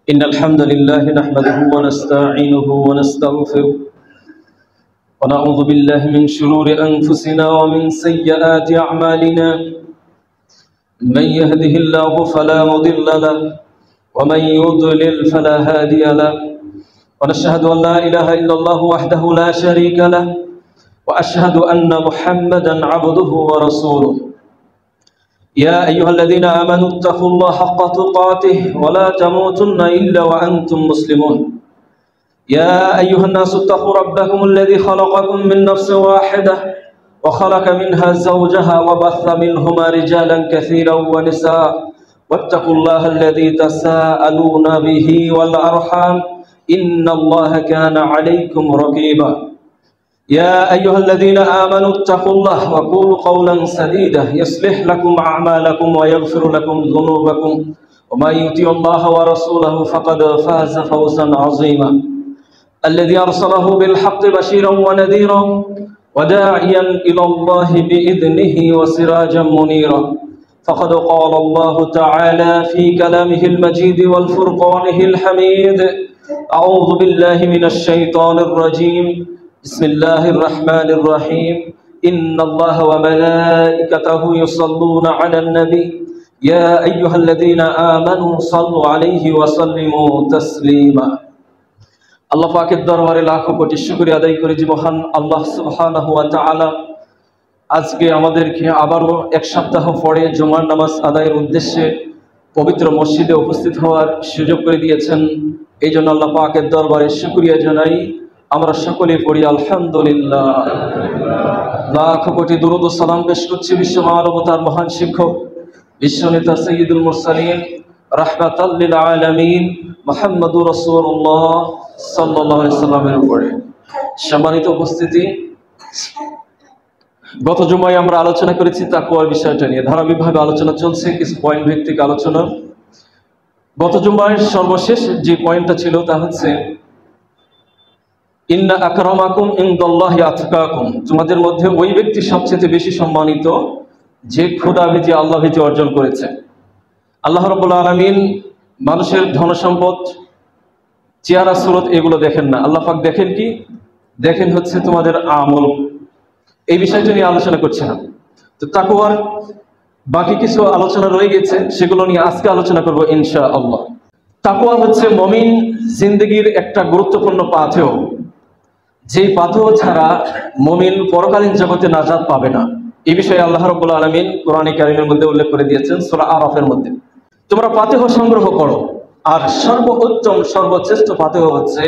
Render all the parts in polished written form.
إن الحمد لله نحمده ونستعينه ونستغفره ونعوذ بالله من شرور أنفسنا ومن سيئات أعمالنا من يهده الله فلا مضل له ومن يضلل فلا هادي له ونشهد أن لا إله إلا الله وحده لا شريك له وأشهد أن محمدا عبده ورسوله يا أيها الذين آمنوا اتقوا الله حق تقاته ولا تموتن إلا وأنتم مسلمون يا أيها الناس اتقوا ربكم الذي خلقكم من نفس واحدة وخلق منها زوجها وبث منهما رجالا كثيرا ونساء واتقوا الله الذي تساءلون به والأرحام إن الله كان عليكم رقيبا يا أيها الذين آمنوا اتقوا الله وقولوا قولا سديدا يصلح لكم أعمالكم ويغفر لكم ذنوبكم ومن يطع الله ورسوله فقد فاز فوزا عظيما الذي أرسله بالحق بشيرا ونذيرا وداعيا إلى الله بإذنه وسراجا منيرا فقد قال الله تعالى في كلامه المجيد والفرقانه الحميد أعوذ بالله من الشيطان الرجيم بسم الله الرحمن الرحيم إن الله وملائكته يصلون على النبي يا أيها الذين آمنوا صلوا عليه وسلموا تسليما আল্লাহ পাকের দরবারে লাখো কোটি শুকরিয়া আদায় করি যে মহান আল্লাহ সুবহানাহু ওয়া তাআলা আজকে আমাদেরকে আবারও এক সপ্তাহ পরে জুমার নামাজ আদায়ের উদ্দেশ্যে পবিত্র মসজিদে উপস্থিত হওয়ার সুযোগ করে দিয়েছেন। এই জন্য আল্লাহ পাকের দরবারে শুকরিয়া জানাই। আমরা সকলে পড়ি আলহামদুলিল্লাহ। লাখো কোটি দুরূদ ও সালাম পেশ করছি বিশ্ব মানবতার মহান শিক্ষক বিশ্বনেতা সাইয়্যিদুল মুরসালিন রাহমাতাল লিল আলামিন মুহাম্মদুর রাসূলুল্লাহ সাল্লাল্লাহু আলাইহি সাল্লামের উপরে। সম্মানিত উপস্থিতি, গত জুমায় আমরা আলোচনা করেছি তাকওয়ার বিষয়টা নিয়ে। ধারাবাহিকভাবে আলোচনা চলছে, কিছু পয়েন্ট ভিত্তিক আলোচনা। গত জুমায় সর্বশেষ যে পয়েন্টটা ছিল তা হচ্ছে ইন্না আকরামাকুম ইনদাল্লাহি আতকাকুম, তোমাদের মধ্যে ওই ব্যক্তি সবচেয়ে বেশি সম্মানিত যে খোদাভীতি আল্লাহভীতি অর্জন করেছে। আল্লাহ রাব্বুল আলামিন মানুষের ধন সম্পদ, চেহারা সুরত এগুলো দেখেন না। আল্লাহ পাক দেখেন কি? দেখেন হচ্ছে তোমাদের আমল। এই বিষয়টা নিয়ে আলোচনা করছিলাম। তো তাকওয়ার বাকি কিছু আলোচনা রয়ে গেছে, সেগুলো নিয়ে আজকে আলোচনা করব ইনশাআল্লাহ। তাকওয়া হচ্ছে মুমিন জিন্দেগীর একটা গুরুত্বপূর্ণ পাথেয়, যেই পাথেয় ছাড়া মুমিন পরকালীন জগতে নাজাত পাবে না। এই বিষয়ে আল্লাহ রাব্বুল আলামিন কোরআনে কারীমের মধ্যে উল্লেখ করে দিয়েছেন সূরা আরাফের মধ্যে। তোমরা পাথেয় সংগ্রহ করো, আর সর্বোত্তম সর্বশ্রেষ্ঠ পাথেয় হচ্ছে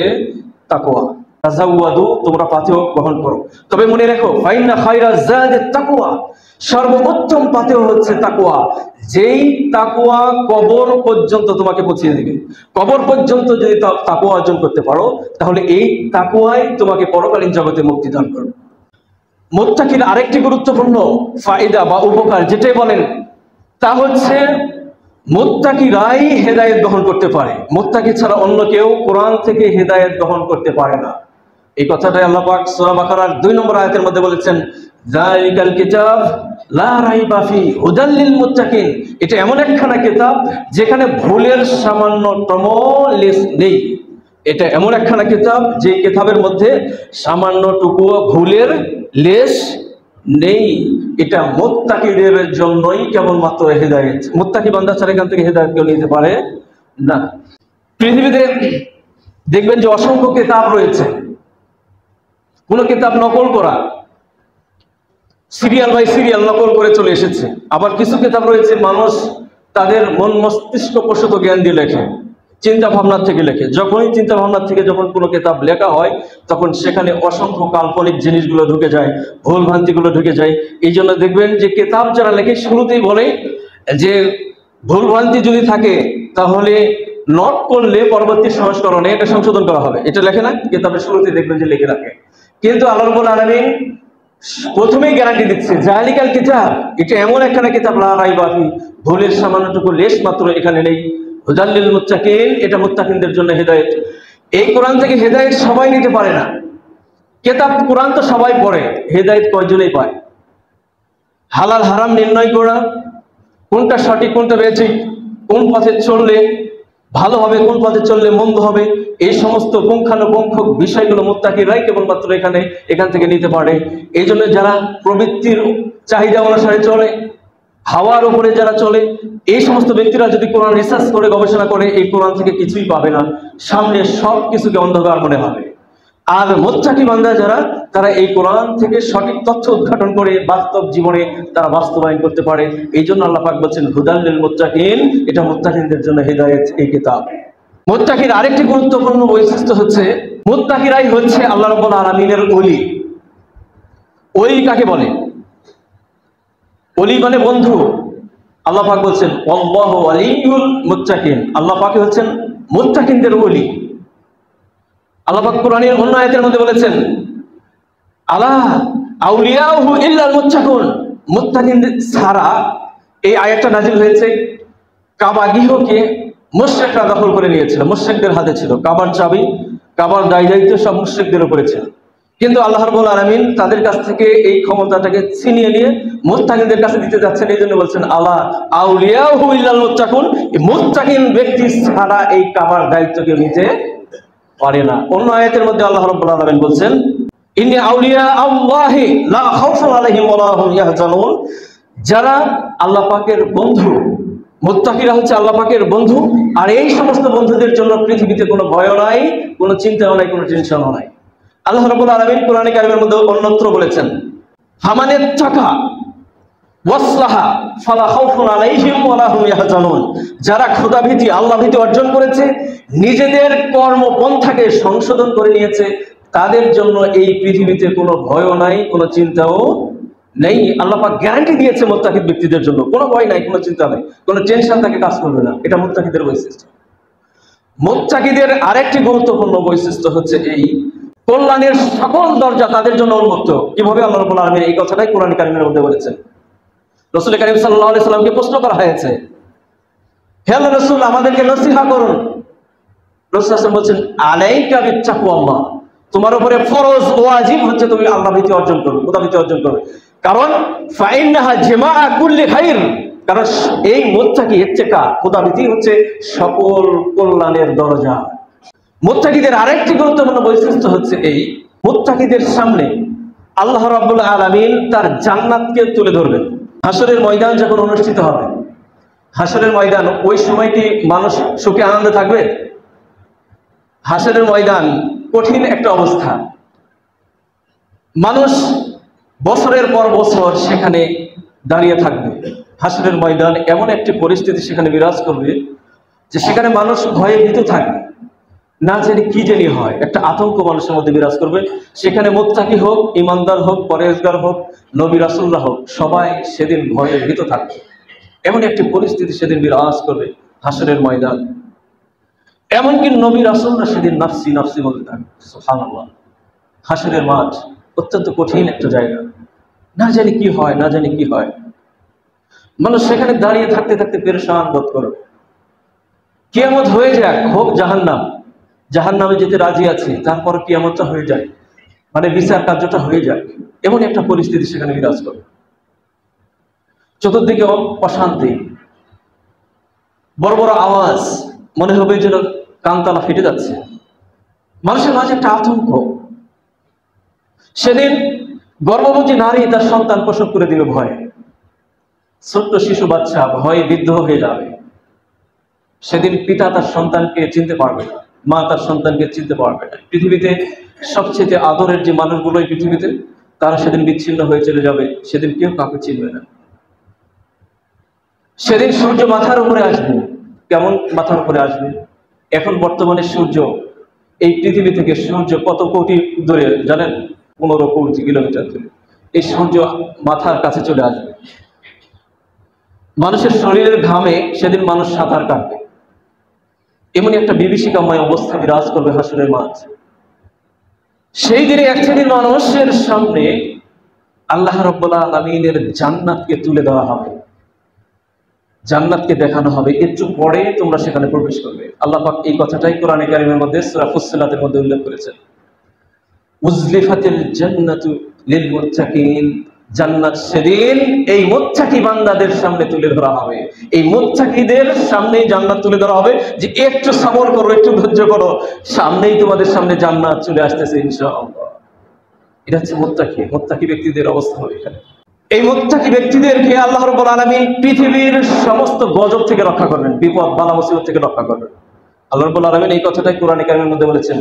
তাকওয়া। তাজাওয়াদু, তোমরা পাথেয় গ্রহণ করো। তবে মনে রেখো ফাইন্না খায়রা যাদিত তাকওয়া, সর্বোত্তম পাথেয় হচ্ছে তাকওয়া, যেই তাকওয়া কবর পর্যন্ত তোমাকে পৌঁছে দিবে। কবর পর্যন্ত যদি তাকওয়া অর্জন করতে পারো, তাহলে এই তাকওয়াই তোমাকে পরকালীন জগতে মুক্তি দান করবে। মুত্তাকির আরেকটি গুরুত্বপূর্ণ ফায়দা বা উপকার যেটাই বলেন তা হচ্ছে মুত্তাকিরাই হেদায়েত গ্রহণ করতে পারে। মুত্তাকি ছাড়া অন্য কেউ কোরআন থেকে হেদায়েত গ্রহণ করতে পারে না। এই কথাটাই আল্লাহ পাক সূরা বাকারার 2 নম্বর আয়াতের মধ্যে বলেছেন, যালিকাল কিতাব লা রাইবা ফি হুদাল লিল মুত্তাকিন। এটা এমন একখানা কিতাব যেখানে ভুলের সামান্যতম লেশ নেই। এটা এমন একখানা কিতাব যে কিতাবের মধ্যে সামান্যটুকুও ভুলের লেশ নেই। এটা মুত্তাকিদের জন্যই কেবলমাত্র হেদায়েত। মুত্তাকি বান্দা ছাড়া এখান থেকে হেদায়েত কেউ নিতে পারে না। পৃথিবীতে দেখবেন যে অসংখ্য কিতাব রয়েছে, কোন কিতাব নকল করা, সিরিয়াল বাই সিরিয়াল নকল করে চলে এসেছে। আবার কিছু কিতাব রয়েছে মানুষ তাদের মন মস্তিষ্ক প্রসূত জ্ঞান দিয়ে লেখে, চিন্তা ভাবনার থেকে লেখে। যখনই চিন্তা ভাবনার থেকে যখন কোনো কিতাব লেখা হয়, তখন সেখানে অসংখ্য কাল্পনিক জিনিসগুলো ঢুকে যায়, ভুল ভ্রান্তিগুলো ঢুকে যায়। এই জন্য দেখবেন যে কিতাব যারা লেখে শুরুতেই বলে যে ভুল ভ্রান্তি যদি থাকে তাহলে নোট করলে পরবর্তী সংস্করণে এটা সংশোধন করা হবে। এটা লেখে না, কিতাবের শুরুতেই দেখবেন যে লিখে রাখে। কিন্তু আল্লাহ রাব্বুল আলামিন প্রথমেই গ্যারান্টি দিচ্ছে, যালিকাল কিতাব, এটা এমন একখানা কিতাব লা রাইবা ফি, ভুলের সামান্যটুকু লেশ মাত্র এখানে নেই। হুদাল লিল মুত্তাকিন, এটা মুত্তাকিনদের জন্য হেদায়েত। এই কোরআন থেকে হেদায়েত সবাই নিতে পারে না। কিতাব কোরআন তো সবাই পড়ে, হেদায়েত কয়জনই পায়? হালাল হারাম নির্ণয় করা, কোনটা সঠিক কোনটা বেঠিক, কোন পথে চললে ভালো হবে, কোন পথে চললে মন্দ হবে, এই সমস্ত পুঙ্খানুপুঙ্খ বিষয়গুলো মুত্তাকিরাই কেবলমাত্র এখান থেকে নিতে পারে। এই জন্য যারা প্রবৃত্তির চাহিদা অনুসারে চলে, হাওয়ার উপরে যারা চলে, এই সমস্ত ব্যক্তিরা যদি কোরআন রিসার্চ করে গবেষণা করে এই কোরআন থেকে কিছুই পাবে না, সামনে সব কিছুকে অন্ধকার মনে হবে। আর মুত্তাকি বান্দা যারা, তারা এই কোরআন থেকে সঠিক তথ্য উদ্ঘাটন করে বাস্তব জীবনে তারা বাস্তবায়ন করতে পারে। এই জন্য আল্লাহ পাক বলছেন হুদাল লিল মুত্তাকিন, এটা মুত্তাকিনদের জন্য হেদায়েত এই কিতাব। মুত্তাকির আরেকটি গুরুত্বপূর্ণ বৈশিষ্ট্য হচ্ছে, মুত্তাকিরাই হচ্ছে আল্লাহ রাব্বুল আলামিনের ওলি। ওলি কাকে বলে? ওলি মানে বন্ধু। আল্লাহ পাক বলছেন আল্লাহু ওয়ালিয়ুল মুত্তাকিন, আল্লাহ পাক হচ্ছেন মুত্তাকিনদের ওলি। আল্লাহ পাক কোরআনের অন্য আয়াতের মধ্যে বলেছেন আলা আউলিয়াহু ইল্লাল মুত্তাকুন, মুত্তাকিনদের ছাড়া। এই আয়াতটা নাজিল হয়েছে কাবা গৃহকে মুশরিকরা দখল করে নিয়েছিল, মুশরিকদের হাতে ছিল কাবার চাবি, কাবার দায়-দায়িত্ব সব মুশরিকদের উপরে ছিল। কিন্তু আল্লাহ রাব্বুল আলামিন তাদের কাছ থেকে এই ক্ষমতাটাকে ছিনিয়ে নিয়ে মুত্তাকিনদের কাছে দিতে যাচ্ছেন। এই জন্য বলছেন আলা আউলিয়াহু ইল্লাল মুত্তাকুন, মুত্তাকিন ব্যক্তি ছাড়া এই কাবার দায়িত্ব কেউ নিতে পারে না। অন্য আয়াতের মধ্যে আল্লাহ রাব্বুল আলামিন বলছেন ইন্না আউলিয়া আল্লাহি লা খাউফুন আলাইহিম ওয়া লা হুম ইয়াহজানুন, যারা আল্লাহ পাকের বন্ধু, মুত্তাকিরা হচ্ছে আল্লাহ পাকের বন্ধু, আর এই সমস্ত বন্ধুদের জন্য পৃথিবীতে কোনো ভয় নাই, কোনো চিন্তাও নাই, কোনো টেনশনও নাই। আল্লাহ রাব্বুল আলামিন কোরআনে কারিমের মধ্যে অন্যত্র বলেছেন ফামানিত্তাকা ওয়াসলাহা ফালা খাউফুন আলাইহিম ওয়া লা হুম ইয়াহজানুন, যারা খোদাভীতি, আল্লাহ ভীতি অর্জন করেছে, নিজেদের কর্মপন্থাকে সংশোধন করে নিয়েছে, তাদের জন্য এই পৃথিবীতে কোনো ভয়ও নাই, কোনো চিন্তাও নেই। আল্লাহ পাক গ্যারান্টি দিয়েছে মুত্তাকিদ ব্যক্তিদের জন্য কোনো ভয় নাই, কোনো চিন্তা নাই, কোনো টেনশন তাকে কাজ করবে না। এটা মুত্তাকিদের বৈশিষ্ট্য। মুত্তাকিদের আরেকটি গুরুত্বপূর্ণ বৈশিষ্ট্য হচ্ছে এই কল্যাণের সকল দরজা তাদের জন্য উন্মুক্ত। কিভাবে? আল্লাহ রাব্বুল আলামিন এই কথাটাই কোরআন কারীমের মধ্যে বলেছেন। রাসূল কারীম সাল্লাল্লাহু আলাইহি সাল্লামকে প্রশ্ন করা হয়েছে, হে আল্লাহর রাসূল আমাদেরকে নসিহত করুন। রাসূল সাল্লাল্লাহু আলাইহি বলছেন আলাইকা বিত্তাকওয়াল্লাহ, তোমার উপরে ফরজ ওয়াজিব হচ্ছে তুমি আল্লাহ ভীতি অর্জন করো, খোদা ভীতি অর্জন করো। কারণ ফাইন্নাহা জামাআ কুল্লি খাইর, কারণ এই মুত্তাকি ইত্তেকা, খোদা ভীতি হচ্ছে সকল কল্যাণের দরজা। মুত্তাকিদের আরেকটি গুরুত্বপূর্ণ বৈশিষ্ট্য হচ্ছে এই মুত্তাকিদের সামনে আল্লাহ রাব্বুল আলামিন তার জান্নাতকে তুলে ধরবেন। হাসরের ময়দান যখন অনুষ্ঠিত হবে, হাসরের ময়দান, ওই সময় কি মানুষ সুখে আনন্দে থাকবে? হাসরের ময়দান কঠিন একটা অবস্থা। মানুষ বছরের পর বছর সেখানে দাঁড়িয়ে থাকবে। হাসরের ময়দান এমন একটি পরিস্থিতি সেখানে বিরাজ করবে যে সেখানে মানুষ ভয়ে ভীত থাকবে, না জানি কি জানি হয়, একটা আতঙ্ক মানুষের মধ্যে বিরাজ করবে। সেখানে মুত্তাকি হোক, ইমানদার হোক, পরেজগার হোক, নবী রাসূলরা হোক, সবাই সেদিন ভয়ে ভীত থাকবে। এমন একটি পরিস্থিতি সেদিন বিরাজ করবে হাসরের ময়দান। এমনকি নবী রাসূলরা সেদিন নাফসি নাফসি বলতে থাকবে। সুবহানাল্লাহ। হাসরের মাঠ অত্যন্ত কঠিন একটা জায়গা, না জানি কি হয়, না জানি কি হয়। মানুষ সেখানে দাঁড়িয়ে থাকতে থাকতে পেরেশান বোধ করবে। কিয়ামত হয়ে যাক, হোক জাহান্নাম, জাহান্নামে যেতে রাজি আছে, তারপর কিয়ামতটা হয়ে যায়, মানে বিচার কার্যটা হয়ে যায়, এমন একটা পরিস্থিতি সেখানে বিরাজ করবে। চতুর্দিকে অশান্তি, বড় বড় আওয়াজ, মনে হবে যেন কানতলা ফেটে যাচ্ছে। মানুষের মাঝে একটা আতঙ্ক। সেদিন গর্ভবতী নারী তার সন্তান প্রসব করে দিবে ভয়ে, ছোট্ট শিশু বাচ্চা ভয়ে বিদ্ধ হয়ে যাবে। সেদিন পিতা তার সন্তানকে চিনতে পারবে না, মা তার সন্তানকে চিনতে পারবে না। পৃথিবীতে সবচেয়ে আদরের যে মানুষগুলো এই পৃথিবীতে, তারা সেদিন বিচ্ছিন্ন হয়ে চলে যাবে। সেদিন কেউ কাউকে চিনবে না। সেদিন সূর্য মাথার উপরে আসবে। কেমন মাথার উপরে আসবে? এখন বর্তমানে সূর্য, এই পৃথিবী থেকে সূর্য কত কোটি দূরে জানেন? 15 কোটি কিলোমিটার দূরে। এই সূর্য মাথার কাছে চলে আসবে। মানুষের শরীরের ঘামে সেদিন মানুষ সাঁতার কাটবে। এমনি একটা বিভীষিকাময় অবস্থা বিরাজ করবে হাসরের মাঠ। সেই দিনে এক শ্রেণীর মানুষের সামনে আল্লাহ রাব্বুল আলামিনের জান্নাতকে তুলে দেওয়া হবে, জান্নাতকে দেখানো হবে। একটু পরে তোমরা সেখানে প্রবেশ করবে। আল্লাহ পাক এই কথাটাই কোরআনে কারিমের মধ্যে সূরা ফুসসিলাতের মধ্যে উল্লেখ করেছেন। উজলিফাতিল জান্নাতু লিল মুত্তাকিন, জান্নাত সেদিন এই মুত্তাকি বান্দাদের সামনে তুলে ধরা হবে। এই মুত্তাকিদের সামনে জান্নাত তুলে ধরা হবে যে একটু সবর করো, একটু ধৈর্য করো, সামনেই তোমাদের সামনে জান্নাত চলে আসতেছে ইনশাআল্লাহ। এটা হচ্ছে মুত্তাকি ব্যক্তিদের অবস্থা হবে এখানে। এই মুত্তাকি ব্যক্তিদেরকে আল্লাহ রাব্বুল আলামিন পৃথিবীর সমস্ত গজব থেকে রক্ষা করবেন, বিপদ বালা মুসিবত থেকে রক্ষা করবেন। আল্লাহ রাব্বুল আলামিন এই কথাটাই কোরআনে কারীমের মধ্যে বলেছেন,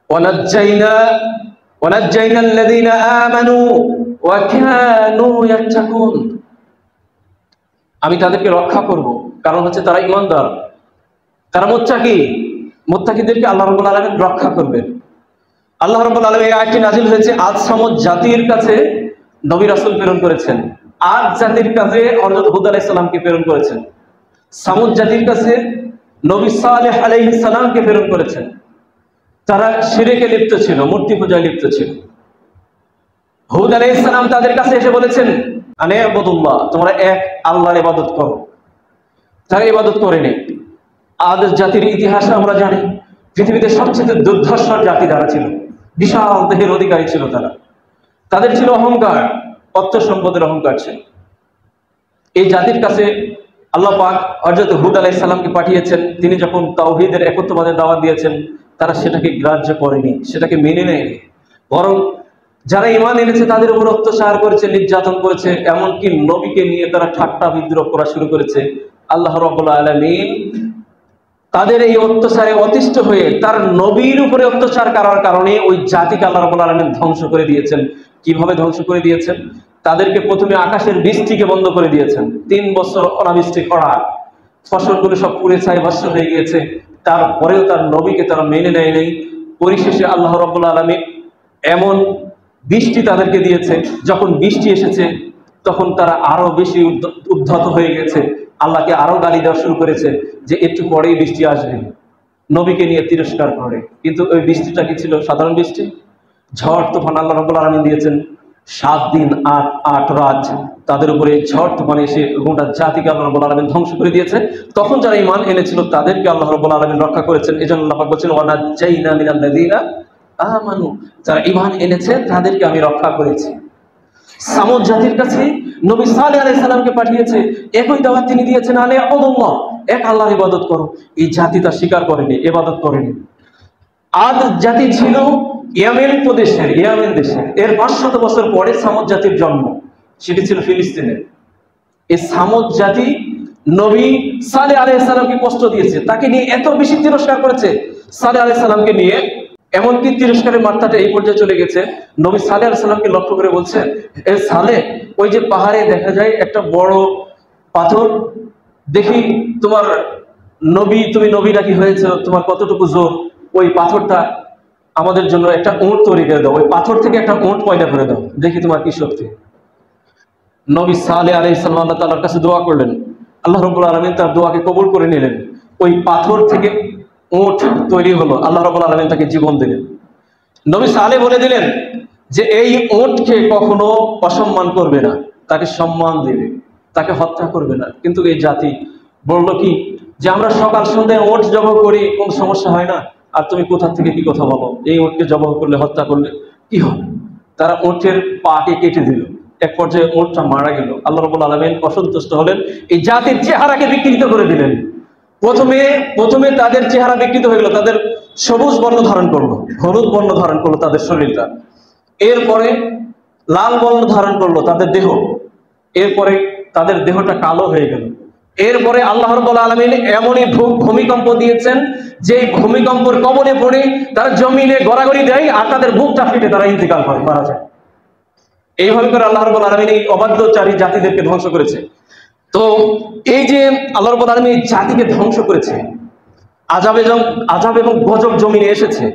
ওয়ানাজ্জাইনা আল্লাযীনা আমানু ওয়া কানু ইয়াত্তাকুন। আমি তাদেরকে রক্ষা করব, কারণ হচ্ছে তারা ঈমানদার, তারা মুত্তাকিদেরকে আল্লাহ রাব্বুল আলামিন রক্ষা করবেন। আল্লাহ রাব্বুল আলামিন এই আয়াতটি নাযিল হয়েছে আদ সামুদ জাতির কাছে নবী রাসূল প্রেরণ করেছেন। আদ জাতির কাছে হযরত হুদ আলাইহিস সালামকে প্রেরণ করেছেন। সামুদ জাতির কাছে নবী সালেহ আলাইহিস সালামকে প্রেরণ করেছেন। তারা শিরকে লিপ্ত ছিল, মূর্তি পূজায় লিপ্ত ছিল। হুদ আলাইহিস সালাম তাদের কাছে এসে বলেছেন, আনে আবুদুল্লাহ, তোমরা এক আল্লাহর ইবাদত করো। তারা ইবাদত করেনি। আদ জাতির ইতিহাসে আমরা জানি পৃথিবীতে সবচেয়ে দুর্ধর্ষ জাতি যারা ছিল, বিশাল দেহের অধিকারী ছিল তারা। তাদের ছিল অহংকার, অর্থ সম্পদের অহংকার ছিল। এই জাতির কাছে আল্লাহ পাক হযরত হুদ আলাইহিস সালামকে পাঠিয়েছেন। তিনি যখন তাওহীদের একত্ববাদের দাওয়াত দিয়েছেন, তারা সেটাকে গ্রাহ্য করেনি, সেটাকে মেনে নেয়নি। বরং যারা ঈমান এনেছে তাদের উপর অত্যাচার করেছে, নির্যাতন করেছে, এমনকি নবীকে নিয়ে তারা ঠাট্টা বিদ্রূপ করা শুরু করেছে। আল্লাহ রাব্বুল আলামিন তাদের এই অত্যাচারে অতিষ্ঠ হয়ে তার নবীর উপরে অত্যাচার করার কারণে ওই জাতিকে আল্লাহ রাব্বুল আলামিন ধ্বংস করে দিয়েছেন। কিভাবে ধ্বংস করে দিয়েছেন? তাদেরকে প্রথমে আকাশের বৃষ্টিকে বন্ধ করে দিয়েছেন। 3 বছর অনাবৃষ্টি করা, ফসলগুলো সব পুড়ে ছাই ভস্ম হয়ে গিয়েছে। তারপরেও তার নবীকে তারা মেনে নেয় নাই। পরিশেষে আল্লাহ রাব্বুল আলামিন এমন বৃষ্টি তাদেরকে দিয়েছে, যখন বৃষ্টি এসেছে তখন তারা আরো বেশি উদ্ধত হয়ে গেছে, আল্লাহকে আরো গালি দেওয়া শুরু করেছে যে একটু পরেই বৃষ্টি আসবে, নবীকে নিয়ে তিরস্কার করে। কিন্তু ওই বৃষ্টিটা কি ছিল? সাধারণ বৃষ্টি? ঝড় তুফান আল্লাহ রাব্বুল আলামিন দিয়েছেন 7 দিন 8 রাত তাদের উপরে ঝড় তুফান এসে গোটা জাতিকে আল্লাহ রাব্বুল আলামিন ধ্বংস করে দিয়েছে। তখন যারা ঈমান এনেছিল তাদেরকে আল্লাহ রাব্বুল আলামিন রক্ষা করেছেন। এজন্য আল্লাহ পাক বলেছেন, ওয়ানাজ্জাইনা মিনাল্লাযীনা আমানু, যারা ঈমান এনেছে তাদেরকে আমি রক্ষা করেছি। সামুদ জাতির কাছে নবী সালেহ আলাইহিস সালামকে পাঠিয়েছে, একই দাওয়াত তিনি দিয়েছেন, আনে আবুদুল্লাহ, এক আল্লাহর ইবাদত করো। এই জাতি তা স্বীকার করেনি, ইবাদত করেনি। আদ জাতি ছিল ইয়েমেন প্রদেশের, ইয়েমেন দেশের। এর 500 বছর পরে সামুদ জাতির জন্ম, সেটি ছিল ফিলিস্তিনে। এই সামুদ জাতি নবী সালেহ আলাইহিস সালামকে কষ্ট দিয়েছে, তাকে নিয়ে এত বেশি তিরস্কার করেছে সালেহ আলাইহিস সালামকে নিয়ে, এমনকি তিরস্কারের মাত্রাটা এই পর্যায়ে চলে গেছে, নবী সালেহ আলাইহিস সালামকে লক্ষ্য করে বলছে, এ সালেহ, ওই যে পাহাড়ে দেখা যায় একটা বড় পাথর, দেখি তোমার নবী, তুমি নবী নাকি হয়েছে, তোমার কতটুকু জোর, ওই পাথরটা আমাদের জন্য একটা উট তৈরি করে দাও, ওই পাথর থেকে একটা উট পয়দা করে দাও, দেখি তোমার কি শক্তি। নবী সালেহ আলাইহিস সালাম আল্লাহ তাআলার কাছে দোয়া করলেন, আল্লাহ রাব্বুল আলামিন তার দোয়াকে কবুল করে নিলেন। ওই পাথর থেকে উট তৈরি হলো, আল্লাহ রাব্বুল আলামিন তাকে জীবন দিলেন। নবী সালেহ বলে দিলেন যে এই উটকে কখনো অসম্মান করবে না, তাকে সম্মান দেবে, তাকে হত্যা করবে না। কিন্তু এই জাতি বলল কি যে আমরা সকাল সন্ধ্যায় উট জবাই করি, কোনো সমস্যা হয় না, আর তুমি কোথা থেকে কি কথা বলো, এই উটকে জবাই করলে, হত্যা করলে কি হবে? তারা উটের পাকে কেটে দিল, এক পর্যায়ে উটটা মারা গেল। আল্লাহ রাব্বুল আলামিন অসন্তুষ্ট হলেন, এই জাতির চেহারাকে বিকৃত করে দিলেন। প্রথমে তাদের চেহারা বিকৃত হয়ে গেল, তাদের সবুজ বর্ণ ধারণ করলো, হলুদ বর্ণ ধারণ করলো তাদের শরীরটা, এরপরে লাল বর্ণ ধারণ করলো তাদের দেহ, এরপরে তাদের দেহটা কালো হয়ে গেল। এরপরে আল্লাহ রাব্বুল আলামিন এমনই ভূমিকম্প দিয়েছেন যে ভূমিকম্পের কবলে পড়ে তারা জমিনে গড়াগড়ি দেয়, আর তাদের বুকটা ফেটে তারা ইন্তেকাল করে, মারা যায়। এইভাবে করে আল্লাহ রাব্বুল আলামিন এই অবাধ্যচারী জাতিদেরকে ধ্বংস করেছে। তো এই যে আল্লাহ রাব্বুল আলামিন এই জাতিকে ধ্বংস করেছে, আযাব এবং গজব জমিনে এসেছে।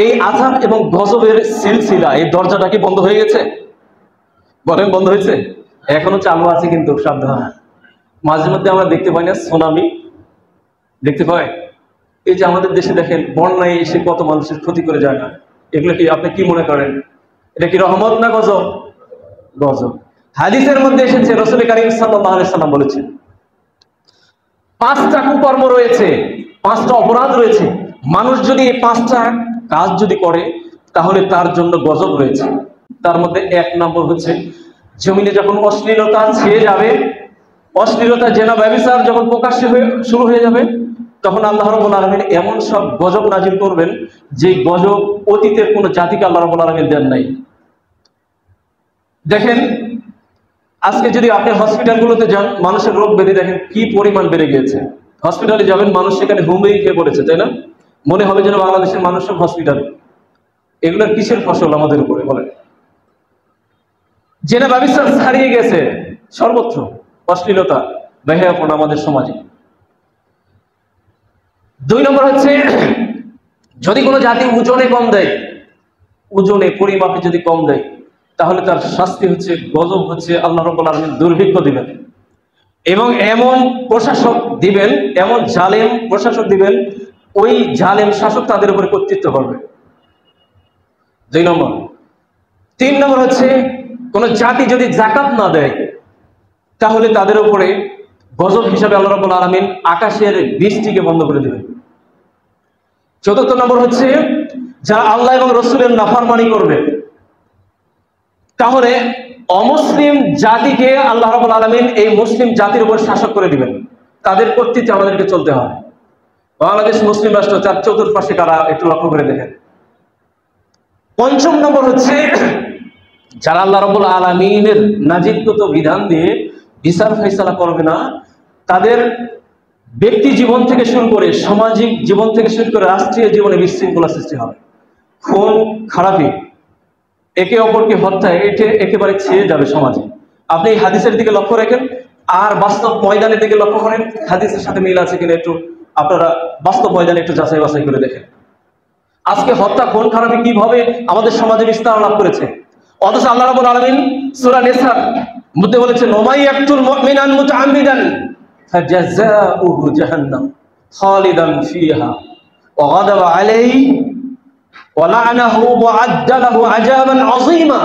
এই আযাব এবং গজবের সিলসিলা, এই দরজাটা কি বন্ধ হয়ে গেছে? বলেন, বন্ধ হয়েছে? এখনো চালু আছে, কিন্তু সাবধান। মাঝে মধ্যে আমরা দেখতে পাই না সুনামি? দেখতে পাই। এই যে আমাদের দেশে দেখেন বন্যায় এসে কত মানুষের ক্ষতি করে যায় না, এগুলো কি আপনি কি মনে করেন? এটা কি রহমত না গজব? গজব। হাদিসের মধ্যে এসেছে, রাসূল কারীম সাল্লাল্লাহু আলাইহি সাল্লাম বলেছেন 5টা কুকর্ম রয়েছে, 5টা অপরাধ রয়েছে, মানুষ যদি এই 5টা কাজ যদি করে তাহলে তার জন্য গজব রয়েছে। তার মধ্যে এক নম্বর হচ্ছে জমিনে যখন অশ্লীলতা ছেয়ে যাবে, অশ্লীলতা জেনা ব্যভিচার যখন প্রকাশ্যে শুরু হয়ে যাবে, তখন আল্লাহ রাব্বুল আলামিন এমন সব গজব নাজিল করবেন যে গজব অতীতের কোন জাতিকে আল্লাহ রাব্বুল আলামিন দেন নাই। দেখেন আজকে যদি আপনি হসপিটালগুলোতে যান, মানুষের রোগ ব্যাধি দেখেন কি পরিমাণ বেড়ে গিয়েছে। হসপিটালে যাবেন, মানুষ সেখানে হুমড়ি খেয়ে পড়েছে, তাই না? মনে হবে যেন বাংলাদেশের মানুষ সব হসপিটাল। এগুলোর কিসের ফসল আমাদের উপরে বলেন? জেনা ব্যভিচার ছাড়িয়ে গেছে সর্বত্র, অশ্লীলতা বেহায়াপনা আমাদের সমাজে। 2 নম্বর হচ্ছে যদি কোনো জাতি ওজনে কম দেয়, ওজনে পরিমাপে যদি কম দেয়, তাহলে তার শাস্তি হচ্ছে, গজব হচ্ছে, আল্লাহ রাব্বুল আলামিন দুর্ভিক্ষ দিবেন এবং এমন প্রশাসক দিবেন, এমন জালেম প্রশাসক দিবেন, ওই জালেম শাসক তাদের উপরে কর্তৃত্ব করবে। 2 নম্বর। 3 নম্বর হচ্ছে কোন জাতি যদি যাকাত না দেয়, তাহলে তাদের উপরে গজব হিসাবে আল্লাহ রাব্বুল আলামিন আকাশের বৃষ্টিকে বন্ধ করে দেবেন। 4 নম্বর হচ্ছে যারা আল্লাহ এবং রাসূলের নাফরমানি করবে, তাহলে অমুসলিম জাতিকে আল্লাহ রাব্বুল আলামিন এই মুসলিম জাতির উপর শাসক করে দিবেন, তাদের কর্তৃত্বে আমাদেরকে চলতে হবে। বাংলাদেশ মুসলিম রাষ্ট্র, তার চতুর্পাশে কারা একটু লক্ষ্য করে দেখেন। 5 নম্বর হচ্ছে যারা আল্লাহ রাব্বুল আলামিনের নাজিলকৃত বিধান দিয়ে বিচার ফয়সালা করবে না, তাদের ব্যক্তি জীবন থেকে শুরু করে সামাজিক জীবন থেকে শুরু করে রাষ্ট্রীয় জীবনে বিশৃঙ্খলা সৃষ্টি হবে। খুন খারাপি, একে অপরকে হত্যা, এটা একেবারে ছেয়ে যাবে সমাজে। আপনি এই হাদিসের দিকে লক্ষ্য রাখেন আর বাস্তব ময়দানের দিকে লক্ষ্য করেন, হাদিসের সাথে মিল আছে কিনা একটু আপনারা বাস্তব ময়দানে একটু যাচাই বাছাই করে দেখেন। আজকে হত্যা খুন খারাপি কিভাবে আমাদের সমাজে বিস্তার লাভ করেছে, অথচ আল্লাহ রাব্বুল আলামিন সূরা নিসার মধ্যে বলেছেন ওমাইয়াকতুল মুমিনান মুতাআম্মিদান ফাজাযাউহু জাহান্নাম খালিদান ফিহা ওয়া গাদাবা আলাইহি ওয়া লা'নাহু ওয়া আ'আদ্দা লাহু আযাবান আযীমা।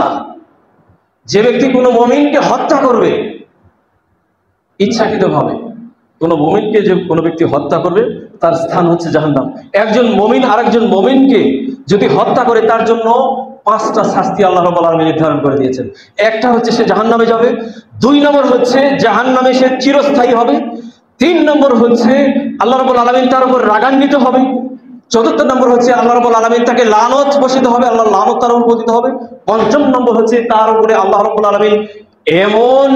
যে ব্যক্তি কোনো মুমিনকে হত্যা করবে ইচ্ছাকৃতভাবে, কোনো মুমিনকে যে কোনো ব্যক্তি হত্যা করবে তার স্থান হচ্ছে জাহান্নাম। একজন মুমিন আরেকজন মুমিনকে যদি হত্যা করে তার জন্য 5টা শাস্তি আল্লাহ রাব্বুল আলামিন নির্ধারণ করে দিয়েছেন। একটা হচ্ছে সে জাহান্নামে যাবে, 2 নম্বর হচ্ছে জাহান্নামে সে চিরস্থায়ী হবে, 3 নম্বর হচ্ছে আল্লাহ রাব্বুল আলামিন তার উপর রাগান্বিত হবে, 4 নম্বর হচ্ছে আল্লাহ রাব্বুল আলামিন তাকে লানত বসিত হবে, আল্লাহর লানত তার উপর পতিত হবে, 5 নম্বর হচ্ছে তার উপরে আল্লাহ রাব্বুল আলামিন এমন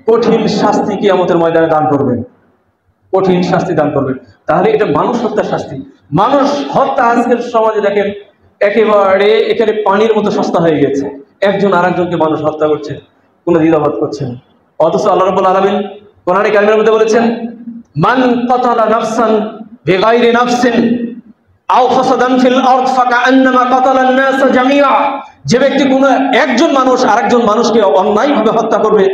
কঠিন শাস্তি কিয়ামতের ময়দানে দান করবেন, কঠিন শাস্তি দান করবেন। তাহলে এটা মানুষ হত্যার শাস্তি। মানুষ হত্যা আজকের সমাজে দেখেন একেবারে এখানে পানির মতো সস্তা হয়ে গেছে। একজন আরেকজনকে মানুষ হত্যা করছে, কোনো দ্বিধাবোধ করছে না। অথচ আল্লাহ রাব্বুল আলামিন কোরআনে কারিমের মধ্যে বলেছেন মান কাতালা নাফসান বিগাইরি নাফসিন আও ফাসাদান ফিল আরদ ফাকান্নামা কাতালান নাস জামিআ। যে ব্যক্তি কোনো একজন মানুষ আরেকজন মানুষকে অন্যায়ভাবে হত্যা করবে,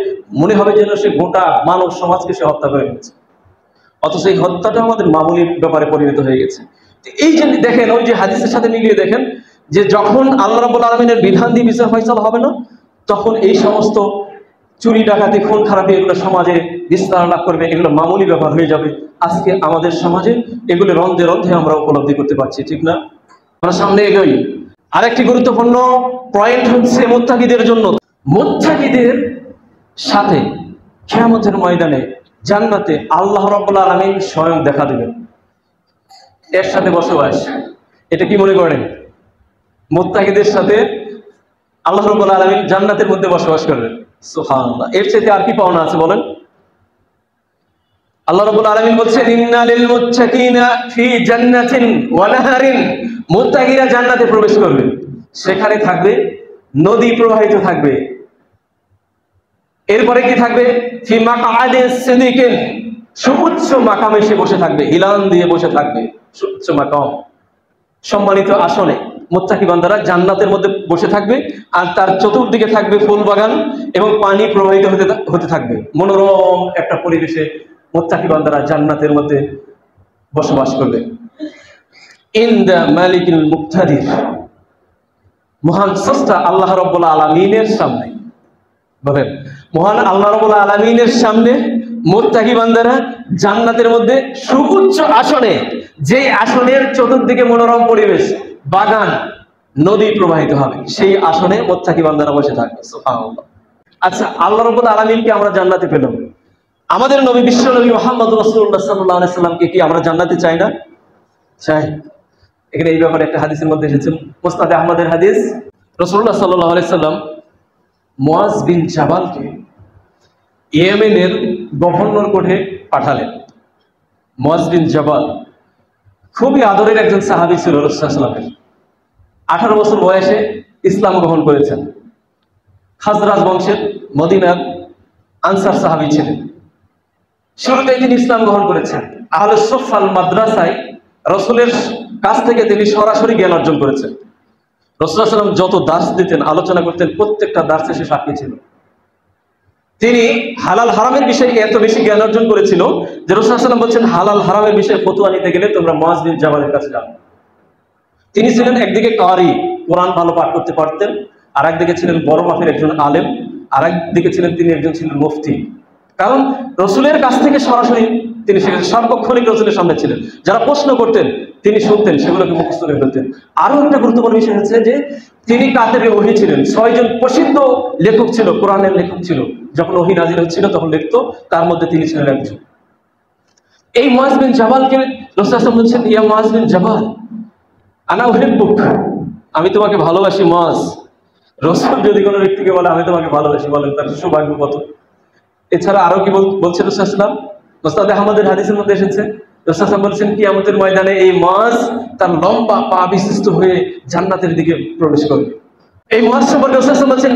মনে হবে যেন সে গোটা মানব সমাজকে সে হত্যা করে ফেলেছে। অথচ এই হত্যাটা আমাদের মামুলি ব্যাপারে পরিণত হয়ে গেছে। এই যে দেখেন, ওই যে হাদিসের সাথে মিলিয়ে দেখেন যে যখন আল্লাহ রাব্বুল আলামিনের বিধান দিয়ে বিচার ফয়সালা হবে না, তখন এই সমস্ত চুরি ডাকাতি খুন খারাপি এগুলো সমাজে বিস্তার লাভ করবে, এগুলো মামুলি ব্যাপার হয়ে যাবে। আজকে আমাদের সমাজে এগুলো রন্ধে রন্ধে আমরা উপলব্ধি করতে পারছি, ঠিক না? আমরা সামনে এগোই। আরেকটি গুরুত্বপূর্ণ পয়েন্ট হচ্ছে মুত্তাকিদের জন্য, মুত্তাকিদের সাথে কিয়ামতের ময়দানে জান্নাতে আল্লাহ রাব্বুল আলামিন স্বয়ং দেখা দেবেন, এর সাথে বসবাস। এটা কি মনে করেন? মুত্তাকিদের সাথে আল্লাহ রাব্বুল আলামিন জান্নাতের মধ্যে বসবাস করবেন। সুবহানাল্লাহ, এর চাইতে আর কি পাওনা আছে বলেন? আল্লাহ রাব্বুল আলামিন বলছেন ইন্না লিল মুত্তাকিনা ফি জান্নাতিন ওয়া নাহারিন। মুত্তাকিরা জান্নাতে প্রবেশ করবে, সেখানে থাকবে নদী প্রবাহিত থাকবে। এরপরে কি থাকবে? ফি মাকআদি সিদিকিন, সুউচ্চ মাকামে সে বসে থাকবে, হিলান দিয়ে বসে থাকবে, সুউচ্চ মাকাম, সম্মানিত আসনে মুত্তাকি বান্দারা জান্নাতের মধ্যে বসে থাকবে। আর তার চতুর্দিকে থাকবে ফুল বাগান এবং পানি প্রবাহিত হতে থাকবে। মনোরম একটা পরিবেশে মুত্তাকি বান্দারা জান্নাতের মধ্যে বসবাস করবে। ইনদা মালিকিল মুক্তাদির, মহান স্রষ্টা আল্লাহ রাব্বুল আলামিনের সামনে, বলেন মহান আল্লাহ রাব্বুল আলামিনের সামনে মুত্তাকি বান্দারা জান্নাতের মধ্যে সুউচ্চ আসনে, যে আসনের চতুর্দিকে মনোরম পরিবেশ, বাগান, নদী প্রবাহিত হবে, সেই আসনে মুত্তাকি বান্দারা বসে থাকবে। সুবহানাল্লাহ। আচ্ছা, আল্লাহ রাব্বুল আলামিনকে আমরা জান্নাতে পেলাম, আমাদের নবী বিশ্ব নবী মুহাম্মদ রাসূলুল্লাহ সাল্লাল্লাহু আলাইহি সাল্লামকে কি আমরা জান্নাতে চাই না? চাই। এখানে এই ব্যাপারে একটা হাদিসের মধ্যে এসেছে, মুসনাদে আহমদের হাদিস। রাসূলুল্লাহ সাল্লাল্লাহু আলাইহি সাল্লাম মুআজ বিন জাবালকে ইয়েমেনের গভর্নর কোর্টে পাঠালেন। মুআজ বিন জাবাল খুবই আদরের একজন সাহাবী ছিল রাসূলুল্লাহ সাল্লাল্লাহু আলাইহি সাল্লামের। 18 বছর বয়সে ইসলাম গ্রহণ করেছেন। খাজরাজ বংশের মদিনার আনসার সাহাবী ছিলেন। শুরুতেই তিনি ইসলাম গ্রহণ করেছেন। আহলে সুফফাল মাদ্রাসায় রাসূলের কাছ থেকে তিনি সরাসরি জ্ঞান অর্জন করেছেন। রাসূলুল্লাহ সাল্লাল্লাহু আলাইহি সাল্লাম যত দার্স দিতেন, আলোচনা করতেন, প্রত্যেকটা দার্সে সে সাক্ষী ছিল। তিনি হালাল হারামের বিষয়ে এত বেশি জ্ঞান অর্জন করেছিল যে রাসূলুল্লাহ সাল্লাল্লাহু আলাইহি সাল্লাম বলছেন, হালাল হারামের বিষয়ে ফতোয়া নিতে গেলে তোমরা মুআজ বিন জাবালের কাছে যাও। তিনি ছিলেন একদিকে কারি, কোরআন ভালো পাঠ করতে পারতেন, আর একদিকে ছিলেন বড় মাপের একজন আলেম, আর একদিকে ছিলেন তিনি একজন ছিলেন মুফতি। কারণ রসুলের কাছ থেকে সরাসরি তিনি সার্বক্ষণিক রসুলের সামনে ছিলেন। যারা প্রশ্ন করতেন তিনি শুনতেন, সেগুলোকে মুখস্থ করে ফেলতেন। আরো একটা গুরুত্বপূর্ণ বিষয় হচ্ছে যে তিনি কাতেবে ওহী ছিলেন। 6 জন প্রসিদ্ধ লেখক ছিল, কোরআনের লেখক ছিল, যখন ওহী নাজিল হচ্ছিল তখন লিখতো, তার মধ্যে তিনি ছিলেন একজন। এই মুআজ বিন জাবালকে রাসূলুল্লাহ সাল্লাল্লাহু আলাইহি ওয়াসাল্লাম বলছেন, ইয়া মুআজ বিন জাবাল আনা উহিব্বুক, আমি তোমাকে ভালোবাসি মুআজ। রাসূল যদি কোনো ব্যক্তিকে বলে আমি তোমাকে ভালোবাসি, বলেন তার সৌভাগ্য কত। এছাড়া আরো কি বলছে রাসূলুল্লাহ সাল্লাল্লাহু আলাইহি ওয়াসাল্লাম? মুসনাদে আহমদের হাদিসের মধ্যে এসেছে, রাসূলুল্লাহ সাল্লাল্লাহু আলাইহি ওয়াসাল্লাম বলেছেন, কিয়ামতের ময়দানে এই মুআজ তার লম্বা পা বিশিষ্ট হয়ে জান্নাতের দিকে প্রবেশ করবে। এই মুআজ সম্পর্কে রাসূলুল্লাহ সাল্লাল্লাহু আলাইহি ওয়াসাল্লাম বলেছেন,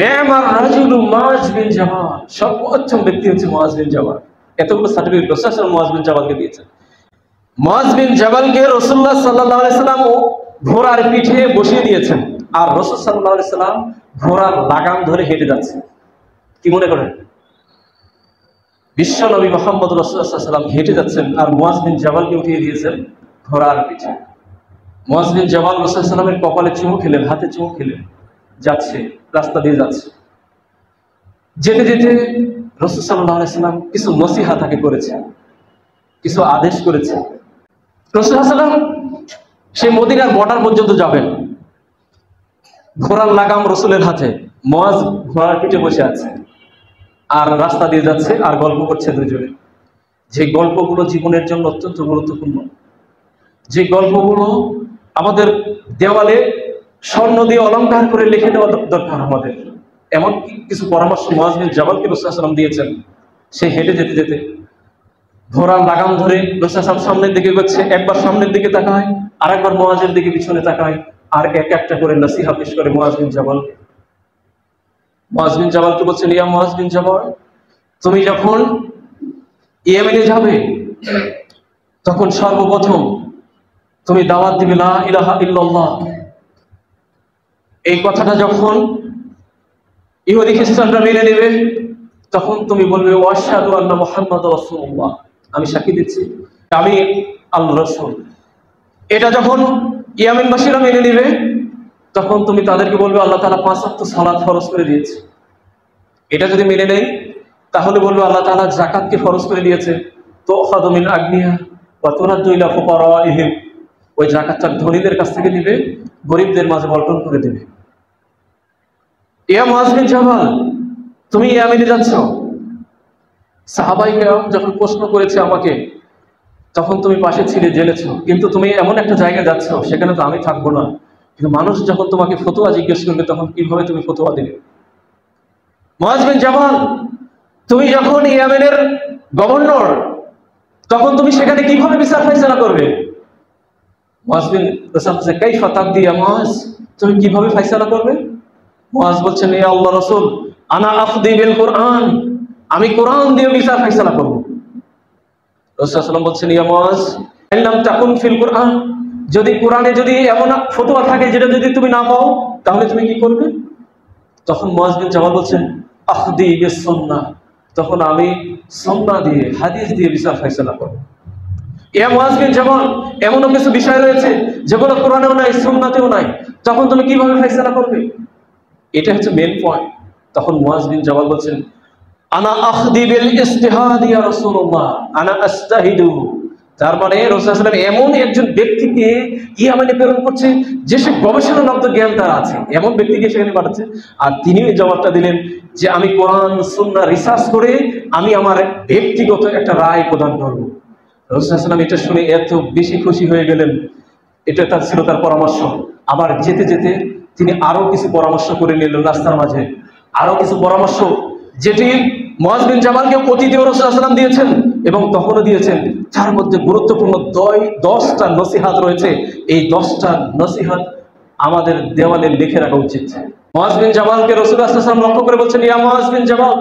নি'মার রাজুলু মুআজ বিন জাবাল, সর্বোত্তম ব্যক্তি হচ্ছে মুআজ বিন জাবাল। এতগুলো সার্টিফিকেট রাসূলুল্লাহ সাল্লাল্লাহু আলাইহি ওয়াসাল্লাম মুআজ বিন জাবালকে দিয়েছেন। মুআজ বিন জাবালকে রাসূলুল্লাহ সাল্লাল্লাহু আলাইহি ওয়াসাল্লাম ঘোড়ার পিঠে বসিয়ে দিয়েছেন, আর রাসূল সাল্লাল্লাহু আলাইহি ওয়াসাল্লাম ঘোড়ার লাগাম ধরে হেঁটে যাচ্ছে। কি মনে করেন? বিশ্ব নবী মুহাম্মদ রাসূলুল্লাহ সাল্লাল্লাহু আলাইহি ওয়াসাল্লাম হেঁটে যাচ্ছেন, আর মুআজ বিন জাবালকে উঠিয়ে দিয়েছেন ঘোড়ার পিঠে। মুআজ বিন জাবাল রাসূলুল্লাহ সাল্লাল্লাহু আলাইহি ওয়াসাল্লামের কপালে চুমু খেলেন, হাতে চুমু খেলেন, যাচ্ছে, রাস্তা দিয়ে যাচ্ছে। যেতে যেতে রাসূল সাল্লাল্লাহু আলাইহি ওয়াসাল্লাম কিছু নসিহত তাকে করেছেন, কিছু আদেশ করেছেন। রাসূলুল্লাহ সাল্লাল্লাহু আলাইহি ওয়াসাল্লাম সেই মদিনার বর্ডার পর্যন্ত যাবেন, ঘোড়ার লাগাম রসুলের হাতে, মুআজ ঘোড়ার পিঠে বসে আছে, আর রাস্তা দিয়ে যাচ্ছে, আর গল্প করছে দুজনে। যে গল্পগুলো জীবনের জন্য অত্যন্ত গুরুত্বপূর্ণ, যে গল্পগুলো আমাদের দেওয়ালে স্বর্ণ দিয়ে অলংকার করে লিখে দেওয়া দরকার আমাদের, এমন কিছু পরামর্শ মুআজ বিন জাবালকে রাসূলুল্লাহ সাল্লাল্লাহু আলাইহি ওয়াসাল্লাম দিয়েছেন। সে হেঁটে যেতে যেতে ঘোড়ার লাগাম ধরে রাসূলুল্লাহ সাল্লাল্লাহু আলাইহি ওয়াসাল্লাম সামনের দিকে এগোচ্ছে, একবার সামনের দিকে তাকায়, আর একবার মুআজের দিকে পিছনে তাকায়, আর এক একটা করে নসিহত পেশ করে মুআজ বিন জাবালকে। মুআজ বিন জাবালকে বলছেন, ইয়া মুআজ বিন জাবাল, তুমি যখন ইয়েমেনে যাবে তখন সর্বপ্রথম তুমি দাওয়াত দিবে লা ইলাহা ইল্লাল্লাহ। এই কথাটা যখন ইহুদি খ্রিস্টানরা মেনে নেবে তখন তুমি বলবে ওয়াশহাদু আন্না মুহাম্মাদুর রাসূলুল্লাহ, আমি সাক্ষী দিচ্ছি আমি আল্লাহর রাসূল। এটা যখন ইয়ামেনবাসীরা মেনে নেবে তখন তুমি তাদেরকে বলবে আল্লাহ তাআলা 5 ওয়াক্ত সালাত ফরজ করে দিয়েছে। এটা যদি মেনে নেই তাহলে বলবে আল্লাহ তাআলা যাকাতকে ফরজ করে দিয়েছে, তুখাযু মিন আগনিয়া ওয়া তুরাদ্দু ইলা ফুকারাইহিম, ওই যাকাতটা ধনীদের কাছ থেকে দিবে, গরিবদের মাঝে বন্টন করে দেবে। ইয়া মুআজ বিন জাবাল, তুমি ইয়ামেনে যাচ্ছ, সাহাবায়ে কেরাম যখন প্রশ্ন করেছে আমাকে তখন তুমি পাশে ছিলে, জেনেছ, কিন্তু তুমি এমন একটা জায়গায় যাচ্ছ সেখানে তো আমি থাকবো না, কিন্তু মানুষ যখন তোমাকে ফতোয়া জিজ্ঞেস করবে তখন কিভাবে তুমি ফতোয়া দিবে? মুআজ বিন জাবাল, তুমি যখন ইয়ামেনের গভর্নর তখন তুমি সেখানে কিভাবে বিচার ফায়সালা করবে? মুআজ বিন জাবাল, কাইফা তাকদি ইয়া মুআজ, তুমি কিভাবে ফায়সালা করবে? মুআজ বলছেন, ইয়া আল্লাহর রাসূল, আনা আফদি বিল কুরআন, আমি কোরআন দিয়ে বিচার ফায়সালা করব। রাসূলুল্লাহ সাল্লাল্লাহু আলাইহি ওয়াসাল্লাম বলছেন, ইয়া মুআজ, ইল্লাম তাকুন ফিল কুরআন, যদি কোরআনে যদি এমন ফতোয়া থাকে যেটা যদি তুমি না পাও তাহলে তুমি কি করবে? তখন মুআজ বিন জাবাল বলছেন, আখদি বিস সুন্নাহ, তখন আমি সুন্নাহ দিয়ে, হাদিস দিয়ে বিচার ফায়সালা করব। ইয়া মুআজ বিন জাবাল, এমনও কিছু বিষয় রয়েছে যেগুলো কোরআনেও নাই, সুন্নাতেও নাই, তখন তুমি কিভাবে ফায়সালা করবে? এটা হচ্ছে মেইন পয়েন্ট। তখন মুআজ বিন জাবাল বলছেন, আনা আখদি বিল ইজতিহাদ ইয়া রাসূলুল্লাহ, আনা আস্তাহিদু, তার মানে রাসূলুল্লাহ সাল্লাল্লাহু আলাইহি ওয়াসাল্লাম এমন একজন ব্যক্তিকে ইয়ামানে প্রেরণ করছে যে সে গবেষণালব্ধ জ্ঞান তার আছে, এমন ব্যক্তিকে সেখানে পাঠাচ্ছে। আর তিনিও এই জবাবটা দিলেন যে আমি কোরআন সুন্নাহ রিসার্চ করে আমি আমার ব্যক্তিগত একটা রায় প্রদান করবো। রাসূলুল্লাহ সাল্লাল্লাহু আলাইহি ওয়াসাল্লাম এটা শুনে এত বেশি খুশি হয়ে গেলেন, এটা তার ছিল তার পরামর্শ। আবার যেতে যেতে তিনি আরো কিছু পরামর্শ করে নিলেন রাস্তার মাঝে, আরো কিছু পরামর্শ যেটি মুআয বিন জামালকে অতীতেও রাসূলুল্লাহ সাল্লাল্লাহু আলাইহি ওয়াসাল্লাম দিয়েছেন এবং তখনও দিয়েছেন। তার মধ্যে গুরুত্বপূর্ণ 10টা নসিহত রয়েছে। এই 10টা নসিহত আমাদের দেওয়ালে লিখে রাখা উচিত। মুআয বিন জামালকে রাসূলুল্লাহ সাল্লাল্লাহু আলাইহি ওয়াসাল্লাম লক্ষ্য করে বলছেন, ইয়া মুআয বিন জামাল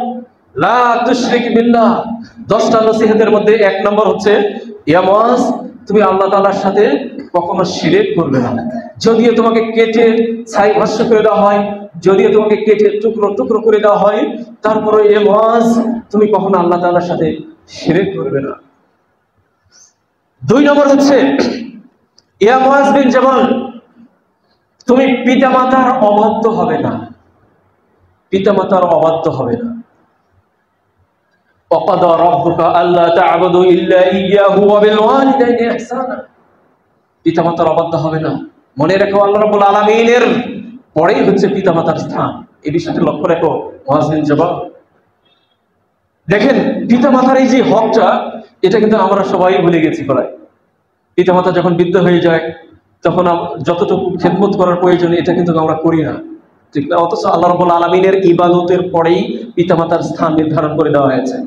লা তুশরিক বিল্লাহ। 10টা নসিহতের মধ্যে 1 নম্বর হচ্ছে, ইয়া মুআয তুমি আল্লাহ তাআলার সাথে কখনো শিরক করবে না। যদিও তোমাকে কেটে ছাই ভস্ম করে দেওয়া হয়, যদিও তোমাকে কেটে টুকরো টুকরো করে দেওয়া হয়, তারপরে এ মুআয তুমি কখনো আল্লাহ তাআলার সাথে শিরক করবে না। 2 নম্বর হচ্ছে, ইয়া মুআয বিন জামাল তুমি পিতামাতার অবাধ্য হবে না, পিতামাতার অবাধ্য হবে না। ওয়াকাদা রাব্বুকা আল্লা তা'বুদু ইল্লা ইয়্যাহু ওয়া বিল ওয়ালিদাইনি ইহসানা। পিতামাতার অবাধ্য হবে না। মনে রেখো আল্লাহ রাব্বুল আলামিনের পরেই হচ্ছে পিতামাতার স্থান। এই বিষয়টি লক্ষ্য রেখো মুআয বিন জামাল। দেখেন পিতামাতার এই যে হকটা, এটা কিন্তু আমরা সবাই ভুলে গেছি প্রায়। পিতামাতা যখন বৃদ্ধ হয়ে যায় তখন যতটুকু খেদমত করার প্রয়োজন এটা কিন্তু আমরা করি না, ঠিক না? অথচ আল্লাহ রাব্বুল আলামিনের ইবাদতের পরেই পিতামাতার স্থান নির্ধারণ করে দেওয়া হয়েছে।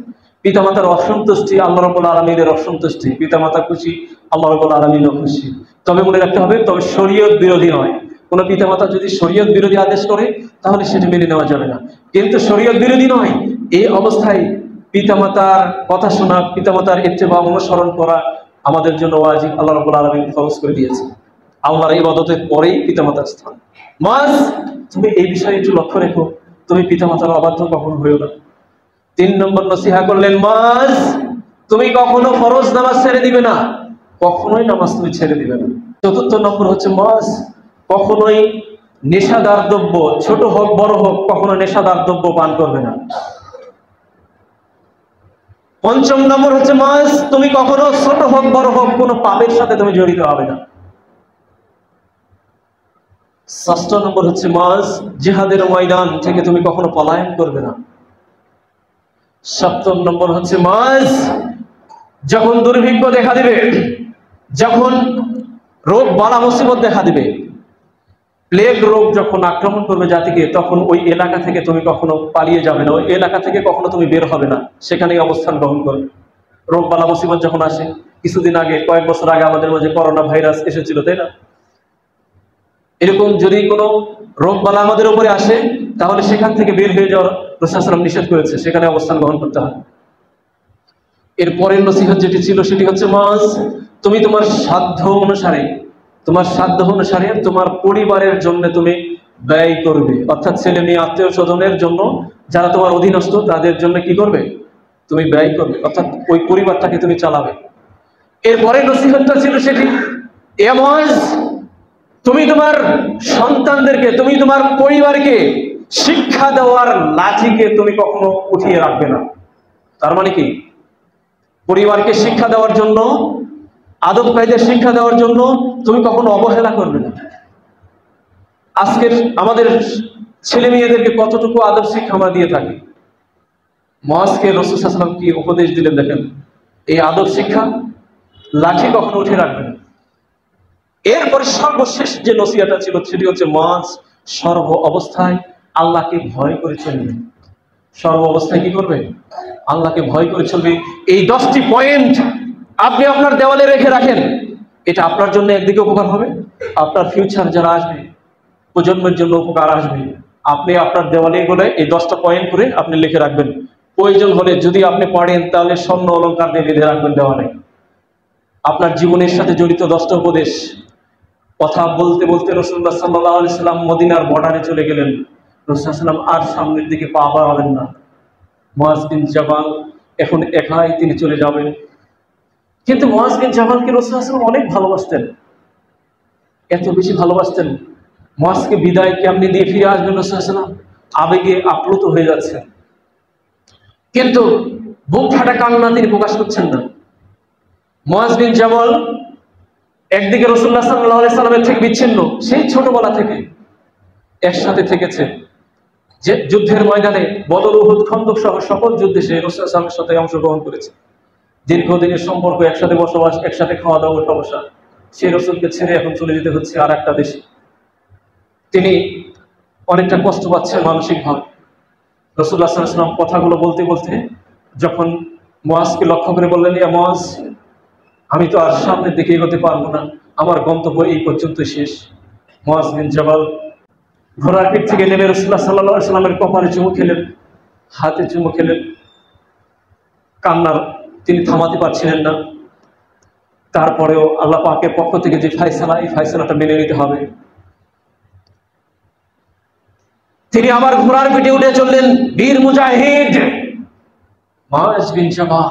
পিতামাতার অসন্তুষ্টি আল্লাহ রাব্বুল আলামিনের অসন্তুষ্টি, পিতামাতা খুশি আল্লাহ রাব্বুল আলামিনও খুশি। তবে মনে রাখতে হবে, তবে শরীয়ত বিরোধী নয়। কোনো পিতামাতা যদি শরীয়ত বিরোধী আদেশ করে তাহলে সেটা মেনে নেওয়া যাবে না, কিন্তু শরীয়ত বিরোধী নয়। এই অবস্থায় পিতামাতার কথা শোনা, পিতামাতার ইত্তেবা অনুসরণ করা আমাদের জন্য ওয়াজিব, আল্লাহ রাব্বুল আলামিন ফরজ করে দিয়েছে। আল্লাহর ইবাদতের পরেই পিতামাতার স্থান। মুআয তুমি এই বিষয়ে একটু লক্ষ্য রেখো, তুমি পিতামাতার অবাধ্য কখনো হইও না। 3 নম্বর নসিহা করলেন, মুআয তুমি কখনো ফরজ নামাজ ছেড়ে দিবে না, কখনোই নামাজ তুমি ছেড়ে দিবে না। 4 নম্বর হচ্ছে, মুআয কখনোই নেশাদার দ্রব্য, ছোট হোক বড় হোক, কখনো নেশাদার দ্রব্য পান করবে না। 5 নম্বর হচ্ছে, মুআয তুমি কখনো ছোট হোক বড় হোক কোনো পাপের সাথে তুমি জড়িত হবে না। 6 নম্বর হচ্ছে, মুআয জিহাদের ময়দান থেকে তুমি কখনো পলায়ন করবে না। 7 নম্বর হচ্ছে, মুআয যখন দুর্ভিক্ষ দেখা দিবে, যখন রোগ বালা মুসিবত দেখা দিবে, প্লেগ রোগ যখন আক্রমণ করবে জাতিকে, তখন ওই এলাকা থেকে তুমি কখনো পালিয়ে যাবে না, ওই এলাকা থেকে কখনো তুমি বের হবে না, সেখানেই অবস্থান গ্রহণ করবে। রোগ বালা মুসিবত যখন আসে, কিছুদিন আগে, কয়েক বছর আগে আমাদের মাঝে করোনা ভাইরাস এসেছিল, তাই না? এরকম যদি কোনো রোগ বালা আমাদের উপরে আসে তাহলে সেখান থেকে বের হয়ে যাওয়ার রাসূলুল্লাহ সাল্লাল্লাহু আলাইহি ওয়াসাল্লাম নিষেধ করেছে, সেখানে অবস্থান গ্রহণ করতে হয়। এর পরের নসিহত যেটি ছিল সেটি হচ্ছে, মুআয তুমি তোমার সাধ্য অনুসারে, তোমার সাধ্য অনুসারে তোমার পরিবারের জন্য তুমি ব্যয় করবে, অর্থাৎ ছেলে মেয়ে আত্মীয় স্বজনের জন্য যারা তোমার অধীনস্থ তাদের জন্য কি করবে, তুমি ব্যয় করবে, অর্থাৎ ওই পরিবারটাকে তুমি চালাবে। এর পরের নসিহতটা ছিল সেটি, এ মুআয তুমি তোমার সন্তানদেরকে, তুমি তোমার পরিবারকে শিক্ষা দেওয়ার লাঠিকে তুমি কখনো উঠিয়ে রাখবে না। তার মানে কি, পরিবারকে শিক্ষা দেওয়ার জন্য, আদব কায়দা শিক্ষা দেওয়ার জন্য তুমি কখনো অবহেলা করবে না। আজকের আমাদের ছেলে মেয়েদেরকে কতটুকু আদব শিক্ষা আমরা দিয়ে থাকি। মুআযকে রাসূল সাল্লাল্লাহু আলাইহি ওয়াসাল্লাম কি উপদেশ দিলেন দেখেন, এই আদব শিক্ষা লাঠি কখনো উঠে রাখবে না। এরপরে সর্বশেষ যে নসিহতটা ছিল সেটি হচ্ছে, মুআয সর্ব অবস্থায় আল্লাহকে ভয় করে চলবে। সর্ব অবস্থায় কি করবে, আল্লাহকে ভয় করে চলবে। এই 10টি পয়েন্ট আপনি আপনার দেওয়ালে রেখে রাখেন, এটা আপনার জন্য একদিকে উপকার হবে, আপনার ফিউচার যারা আসবে প্রজন্মের জন্য উপকার আসবে। আপনি আপনার দেওয়ালে এগুলো এই 10টা পয়েন্ট করে আপনি লিখে রাখবেন। প্রয়োজন হলে যদি আপনি পড়েন তাহলে স্বর্ণ অলংকার দিয়ে বেঁধে রাখবেন দেওয়ালে। আপনার জীবনের সাথে জড়িত 10টা উপদেশ। কথা বলতে বলতে রাসূলুল্লাহ সাল্লাল্লাহু আলাইহি ওয়াসাল্লাম মদিনার বর্ডারে চলে গেলেন। রাসূলুল্লাহ সাল্লাল্লাহু আলাইহি ওয়াসাল্লাম আর সামনের দিকে পা বাড়াবেন না। মুআয বিন জামাল এখন একাই তিনি চলে যাবেন। কিন্তু মুআয বিন জামালকে রাসূলুল্লাহ সাল্লাল্লাহু আলাইহি ওয়াসাল্লাম অনেক ভালোবাসতেন, এত বেশি ভালোবাসতেন। মুআযকে বিদায় কেমনি দিয়ে ফিরে আসবেন রাসূলুল্লাহ সাল্লাল্লাহু আলাইহি ওয়াসাল্লাম আবেগে আপ্লুত হয়ে যাচ্ছেন, কিন্তু বুক ফাটা কান্না তিনি প্রকাশ করছেন না। মুআজ বিন জাবাল একদিকে রাসূলুল্লাহ সাল্লাল্লাহু আলাইহি সাল্লামের থেকে বিচ্ছিন্ন, সেই ছোটবেলা থেকে একসাথে থেকেছে, যে যুদ্ধের ময়দানে বদর, উহুদ, খন্দক সহ সকল যুদ্ধে সে রাসূলুল্লাহ সাল্লাল্লাহু আলাইহি সাল্লামের সাথে অংশগ্রহণ করেছে। দীর্ঘদিনের সম্পর্ক, একসাথে বসবাস, একসাথে খাওয়া দাওয়া, ওঠা বসা। সেই রাসূলকে ছেড়ে এখন চলে যেতে হচ্ছে আর একটা দেশে। তিনি অনেকটা কষ্ট পাচ্ছেন মানসিকভাবে। রাসূলুল্লাহ সাল্লাল্লাহু আলাইহি সাল্লাম কথাগুলো বলতে বলতে যখন মুআজকে লক্ষ্য করে বললেন, ইয়া মুআজ, আমি তো আর সামনের দিকে এগোতে পারবো না, আমার গন্তব্য এই পর্যন্ত শেষ। মুআজ বিন জাবাল ঘোড়ার পিঠ থেকে নেমে রাসূলুল্লাহ সাল্লাল্লাহু আলাইহি সাল্লামের কপালে চুমু খেলেন, হাতে চুমু খেলেন। কান্নার তিনি থামাতে পারছিলেন না। তারপরেও আল্লাহ পাকের পক্ষ থেকে যে ফয়সালা, এই ফয়সালাটা মেনে নিতে হবে। তিনি আবার ঘোড়ার পিঠে উঠে চললেন। বীর মুজাহিদ মুআজ বিন জাবাল,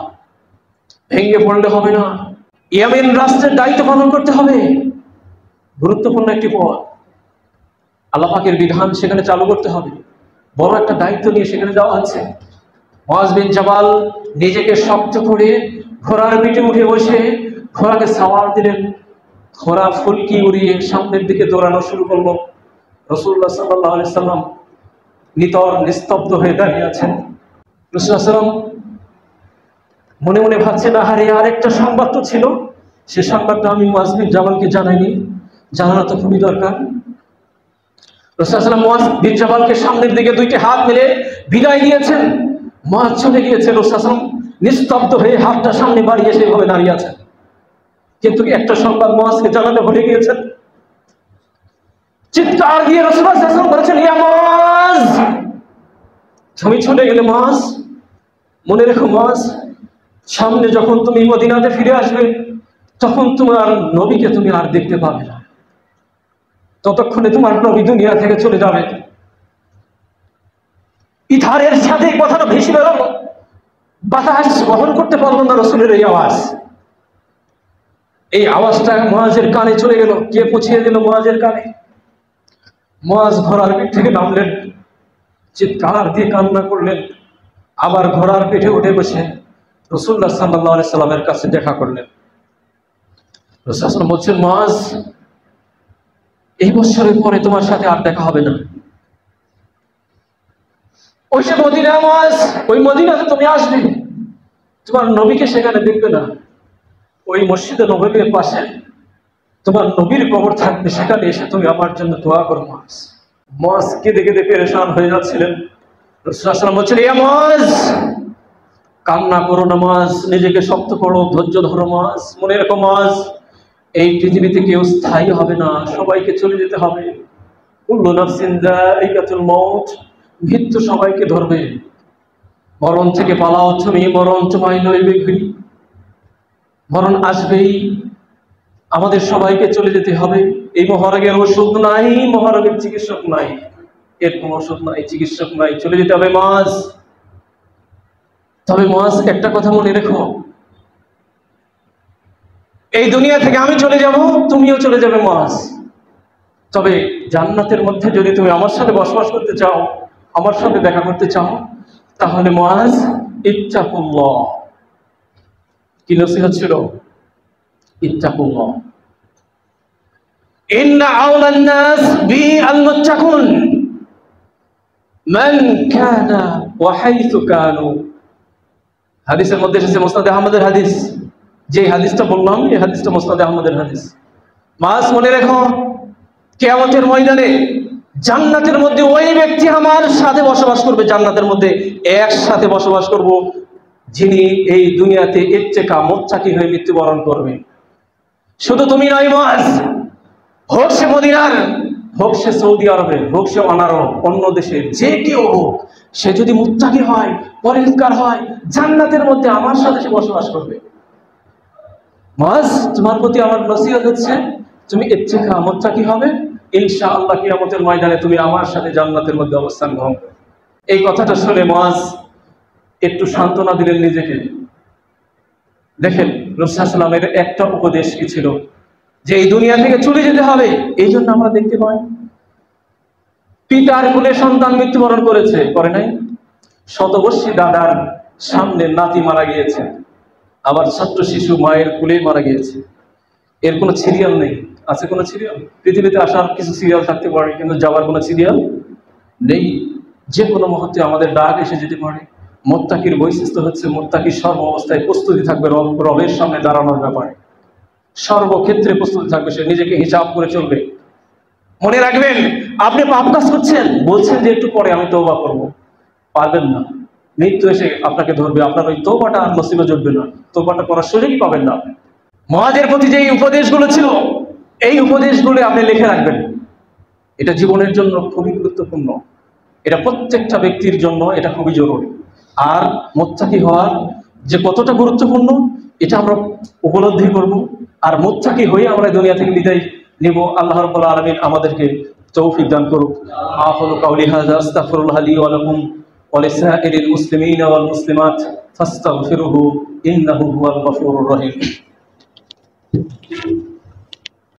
ভেঙে পড়লে হবে না, ইয়েমেন রাষ্ট্রের দায়িত্ব পালন করতে হবে। গুরুত্বপূর্ণ একটি পথ, আল্লাহ পাকের বিধান সেখানে চালু করতে হবে। বড় একটা দায়িত্ব নিয়ে সেখানে যাওয়া হচ্ছে। মুআজ বিন জাবাল নিজেকে শক্ত করে ঘোড়ার পিঠে উঠে বসে ঘোড়াকে সাওয়ার দিলেন। ঘোড়া ফুলকি উড়িয়ে সামনের দিকে দৌড়ানো শুরু করলো। রাসূলুল্লাহ সাল্লাল্লাহু আলাইহি সাল্লাম নিতর নিস্তব্ধ হয়ে দাঁড়িয়ে আছেন। রাসূলুল্লাহ সাল্লাম মনে মনে ভাবছেন, আহারে, আরেকটা সংবাদ তো ছিল, সে সংবাদটা আমি মুআজ বিন জাবালকে জানাইনি, জানানো তো খুবই দরকার। রাসূলুল্লাহ সাল্লাম মুআজ বিন জাবালকে সামনের দিকে দুইটি হাত মেলে বিদায় দিয়েছেন। মুআজ চলে গিয়েছেন। রাসূলুল্লাহ সাল্লাম নিস্তব্ধ হয়ে হাতটা সামনে বাড়িয়ে সেভাবে দাঁড়িয়ে আছেন। কিন্তু একটা সংবাদ মুআজকে জানাতে ভুলে গিয়েছেন। চিৎকার দিয়ে রাসূলুল্লাহ সাল্লাল্লাহু আলাইহি ওয়াসাল্লাম বলেছেন, ইয়া মুআজ, তুমি চলে গেলে মুআজ, মনে রেখো মুআজ, সামনে যখন তুমি মদিনাতে ফিরে আসবে তখন তোমার নবীকে তুমি আর দেখতে পাবে না। ততক্ষণে তোমার নবী দুনিয়া থেকে চলে যাবে। ইথারের সাথে কথাটা ভেসে বেরোলো, বাতাস বহন করতে পারলো না রাসূলের এই আওয়াজ। এই আওয়াজটা মুআজের কানে চলে গেল। কে পৌঁছিয়ে দিল মুআজের কানে? মুআজ ঘোড়ার পিঠ থেকে নামলেন, চিৎকার দিয়ে কান্না করলেন। আবার ঘোড়ার পিঠে উঠে বসে রাসূলুল্লাহ সাল্লাল্লাহু আলাইহি সাল্লামের কাছে দেখা করলেন। রাসূলুল্লাহ সাল্লাল্লাহু বলছেন, মুআজ, এই বছরের পরে তোমার সাথে আর দেখা হবে না। ওই যে মদিনা মুআজ, ওই মদিনাতে তুমি আসবে, তোমার নবীকে সেখানে দেখবে না। ওই মসজিদে নববীর পাশে তোমার নবীর কবর থাকবে, সেখানে এসে তুমি আমার জন্য দোয়া করো। মুআজ, মুআজ কেঁদে কেঁদে পেরেশান হয়ে যাচ্ছিলেন। রাসূলুল্লাহ সাল্লাল্লাহু আলাইহি ওয়াসাল্লাম বলছেন, ইয়া মুআজ, কান্না করো না মুআজ, নিজেকে শক্ত করো, ধৈর্য ধরো মুআজ। মনে রেখো মুআজ, এই পৃথিবীতে কেউ স্থায়ী হবে না, সবাইকে চলে যেতে হবে। কুল্লু নাফসিন যায়িকাতুল মাউত, মৃত্যু সবাইকে ধরবে। মরণ থেকে পালাও তুমি, মরণ তোমায় লইবে ঘুরি। মরণ আসবেই, আমাদের সবাইকে চলে যেতে হবে। এই মহারোগের ওষুধ নাই, মহারোগের চিকিৎসক নাই, এরকম ওষুধ নাই, চিকিৎসক নাই, চলে যেতে হবে মুআজ। তবে মুআজ, একটা কথা মনে রেখো, এই দুনিয়া থেকে আমি চলে যাব, তুমিও চলে যাবে মুআজ। তবে জান্নাতের মধ্যে যদি তুমি আমার সাথে বসবাস করতে চাও, আমার সাথে দেখা করতে চাও, তাহলে মুআজ ইত্তাকুল্লাহ। কি নসিহত ছিল? ইত্তাকুল্লাহ। ইন্না আওলান নাস বি আল মুত্তাকুন মান কানা ওয়া হাইথু কানু। হাদিসের মধ্যে এসেছে, মুসনাদ আহমদের হাদিস। যে হাদিসটা বললাম, এই হাদিসটা মুসনাদ আহমদের হাদিস। মুআজ, মনে রেখো, কিয়ামতের ময়দানে জান্নাতের মধ্যে ওই ব্যক্তি আমার সাথে বসবাস করবে, জান্নাতের মধ্যে একসাথে বসবাস করব, যিনি এই দুনিয়াতে ইত্তেকা মুত্তাকি হয়ে মৃত্যুবরণ করবে। শুধু তুমি নয় মুআজ, হোক সে মদিনার, হোক সে সৌদি আরবের, হোক সে অন্য দেশের, যে কেউ হোক, সে যদি মুত্তাকি হয়, পরহেজগার হয়, জান্নাতের মধ্যে আমার সাথে সে বসবাস করবে। মুআজ, তোমার প্রতি আমার নসিহত হচ্ছে, তুমি ইত্তেকা মুত্তাকি হবে, ইনশাআল্লাহ কিয়ামতের ময়দানে তুমি আমার সাথে জান্নাতের মধ্যে অবস্থান গ্রহণ করবে। এই কথাটা শুনে মুআজ একটু সান্ত্বনা দিলেন নিজেকে। দেখেন, রাসূলুল্লাহ সাল্লাল্লাহু আলাইহি ওয়াসাল্লামের একটা উপদেশ কি ছিল? যে এই দুনিয়া থেকে চলে যেতে হবে। এই জন্য আমরা দেখতে পাই, পিতার কোলে সন্তান মৃত্যুবরণ করেছে, করে নাই? শতবর্ষী দাদার সামনে নাতি মারা গিয়েছে, আবার ছোট্ট শিশু মায়ের কোলে মারা গিয়েছে। এর কোনো সিরিয়াল নেই। আছে কোনো সিরিয়াল? পৃথিবীতে আসার কিছু সিরিয়াল থাকতে পারে, কিন্তু যাওয়ার কোনো সিরিয়াল নেই। যে কোনো মুহূর্তে আমাদের ডাক এসে যেতে পারে। মুত্তাকির বৈশিষ্ট্য হচ্ছে মুত্তাকি সর্ব অবস্থায় প্রস্তুতি থাকবে রবের সামনে দাঁড়ানোর ব্যাপারে। সর্বক্ষেত্রে প্রস্তুতি থাকবে, সে নিজেকে হিসাব করে চলবে। মনে রাখবেন, আপনি পাপ কাজ করছেন, বলছেন যে একটু পরে আমি তওবা করব, পারবেন না। মৃত্যু এসে আপনাকে ধরবে, আপনার ওই তওবাটা আর নসিবে জুটবে না, তওবাটা করার সুযোগই পাবেন না। মুআযের প্রতি যে উপদেশগুলো ছিল, এই উপদেশগুলো আপনি লিখে রাখবেন। এটা জীবনের জন্য খুবই গুরুত্বপূর্ণ। এটা প্রত্যেকটা ব্যক্তির জন্য এটা খুবই জরুরি। আর মুত্তাকি হওয়ার যে কতটা গুরুত্বপূর্ণ এটা আমরা উপলব্ধি করব। আর মুত্তাকি হয়ে আমরা দুনিয়া থেকে বিদায় নিব। আল্লাহ রাব্বুল আলামিন আমাদেরকে তৌফিক দান করুক। আখিরু কাওলি হাযা আস্তাগফিরুল্লাহ লি ওয়া লাকুম ওয়া লিসাইরিল মুসলিমিনা ওয়াল মুসলিমাত ফাস্তাগফিরুহু ইন্নাহু হুয়াল গফুরুর রহিম।